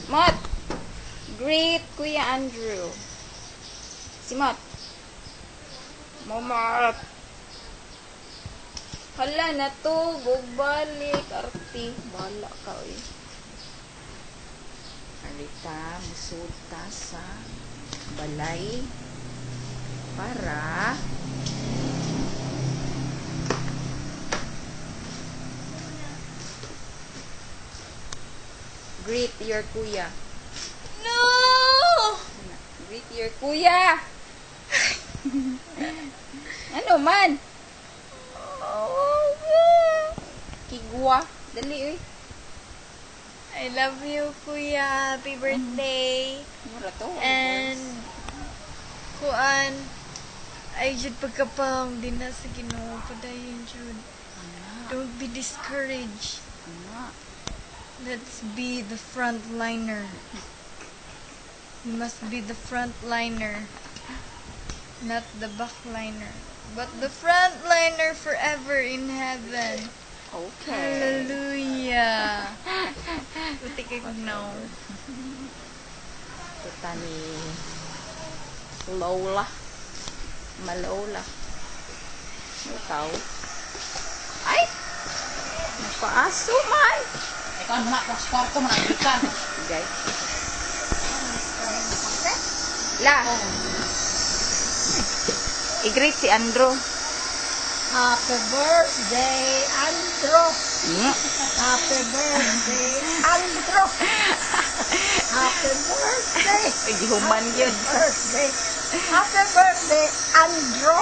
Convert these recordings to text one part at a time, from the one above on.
Mot! Greet Kuya Andrew. Si Mot. Mot! Hala na to. Balik. Arti. Bala ka eh. Arita. Musuta sa balay. Para greet your kuya. No! Greet your kuya. Ano man? Kigwa. Dali eh. I love you, Kuya. Happy birthday. Mura to. And kuan ay jud pagkapang din na sa Ginoo padayon jud. Don't be discouraged. Let's be the frontliner. You must be the frontliner, not the backliner, but the frontliner forever in heaven. Okay. Hallelujah. Buti kay no. Ito ni Lola. Malola. Ikaw. Ay! Napaaso man! Ikaw na, kwarto mo na, ikan. Okay. La! I-greet si Andrew. Happy birthday, Andro. Happy birthday, Andro. Happy birthday. Ay, gihuman yun. Birthday. Happy birthday, Andro.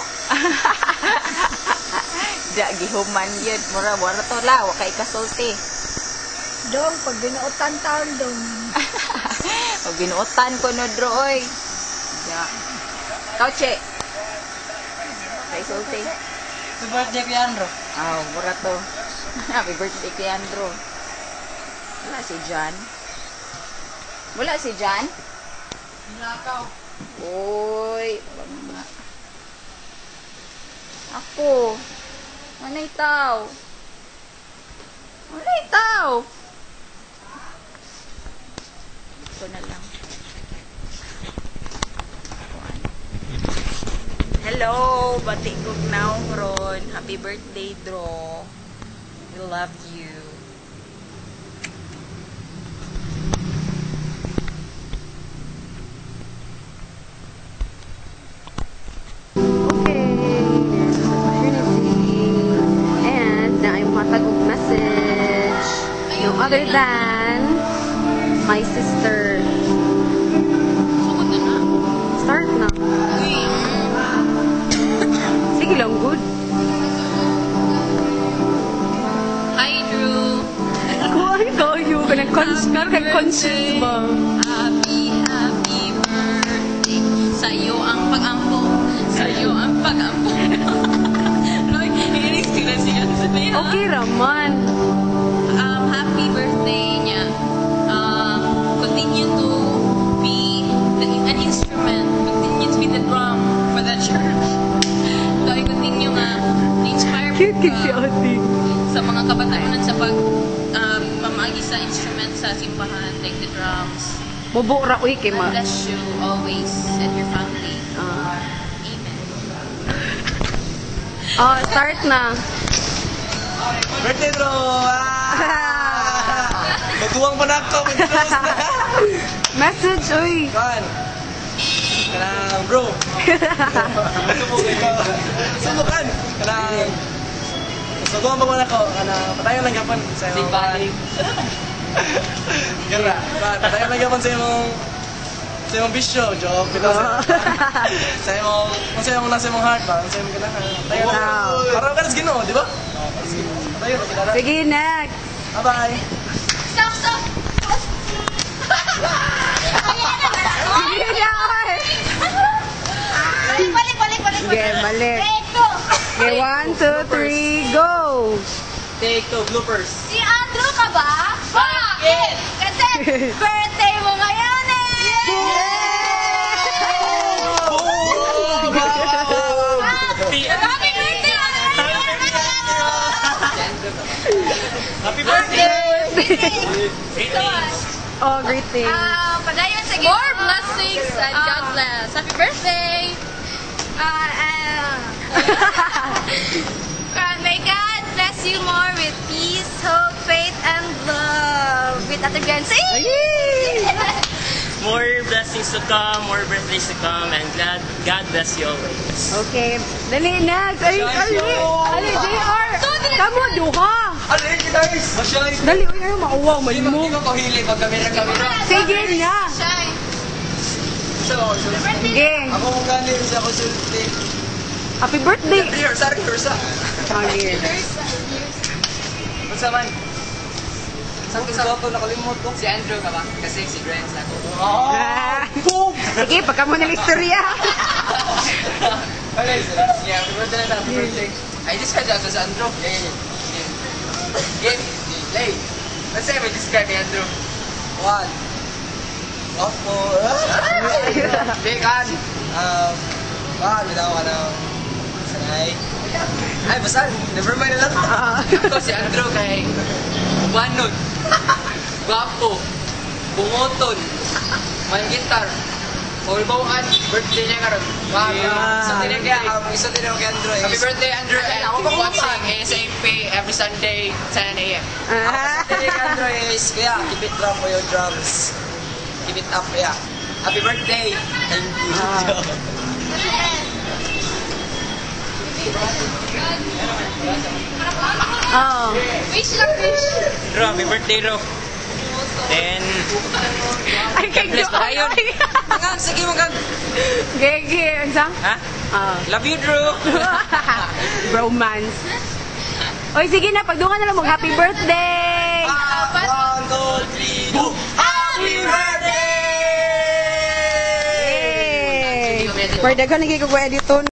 Da, gihuman yun. Mura to la. Wakay kasulti. Dong, pag binuotan taon dong. Pag binuotan ko no, Dro, oy. Da. Kauche. Wakay sulti. Happy birthday kay Andro. Mura to. Happy birthday kay Andrew. Wala si John. Wala si John? Nakaw. Uy. Wala. Ako. Manay tao. Manay tao. Ito na lang. Hello, batikog now ron. Happy birthday, Dro. We love you. Okay, there's an opportunity. And na ay matag og message. No other than my sister. Start na. Sige lang, good. Hi, Drew. Kuha ikaw yung conscious ba? Happy birthday. Sa iyo ang pag-ampo. Sa iyo ang pag-ampo. Like, hinig sila siya. Okay raman. Happy birthday niya. Continue to be an instrument. Continue to be the drum for the church. Dahil continue nga na-inspire Cute ka si Ate. sa mga kabataonan sa pag mamagi sa instrument sa simbahan, like the drums. Bobo ra uy kay God ma. bless you always and your family. Amen. Oh, start na. Birthday, bro! Magduwang pa na ako. Mag-close na. Message uy. Kan? Kanang, bro. Subok ikaw. Subukan. Kanang, subukan pa na ako. Kanang, patayon lang kapon sa imong... Balik. Gara. Patayon lang kapon sa imong bisyo. Joke. Ito sa imong... Kung sa imong nasa imong heart ba? Kung sa imong ganahan. Patayon lang. Parang ka nas Ginoo, di ba? Patayon. Sige, next. Bye-bye. Stop! Sige na oy. Balik! Sige, balik. Okay, 1, 2, 3, go. Take two bloopers. Si Andrew ka ba? Bakit? Kasi birthday mo ngayon eh! Happy birthday! Happy birthday! Greetings! Oh, greeting. Padayon sa more blessings and God bless. Happy birthday! May God bless you more with peace, hope, faith, and love. With Ate Beyonce. More blessings to come, more birthdays to come, and God bless you always. Okay. Dali, next. Ali, JR. Kamu, duha. Alin, guys! Masyay! Dali, uy, ayaw mauwaw. May mo. Hindi ko kahili pag kamera. Sige na. So, Sige. ako kung galing sa konsulti. Happy birthday. Sorry, Ursa. Sige. Unsa man? Saan ko nakalimot ko? Si Andrew ka ba? Kasi si Grant ako. Ah. Sige, pagka mo ng istorya. Okay, yeah, happy birthday na, happy birthday. I describe that as Andrew. Game, play. Let's say we describe Andrew. One. Opo. Bekan. Bakal, bitaw ka ng sanay. Ay, basta, never mind na lang. Ako si Andrew kay Bubanod, Guwapo, Bungoton, May Gitar, Ulbawaan, birthday niya karon. Isa din ako kay Andrew. Happy birthday, Andrew, and keep watching ASAP every Sunday, 10 a.m. Happy birthday, Andrew, is kuya, keep it drum for your drums. Keep it up, kuya. Happy birthday! Thank you. Oh. Fish lang, fish. Ro, happy birthday, Ro. Then, Ay, kay bless pa tayo. Hanggang, sige mo kang. Gege. Ang Ha? Love you, Drew. Bromance. Oy, sige na. Pagdungan na lang mag happy birthday. 1, 2, 3, go! Happy birthday! Yay! Pwede ka nagigagawa editon.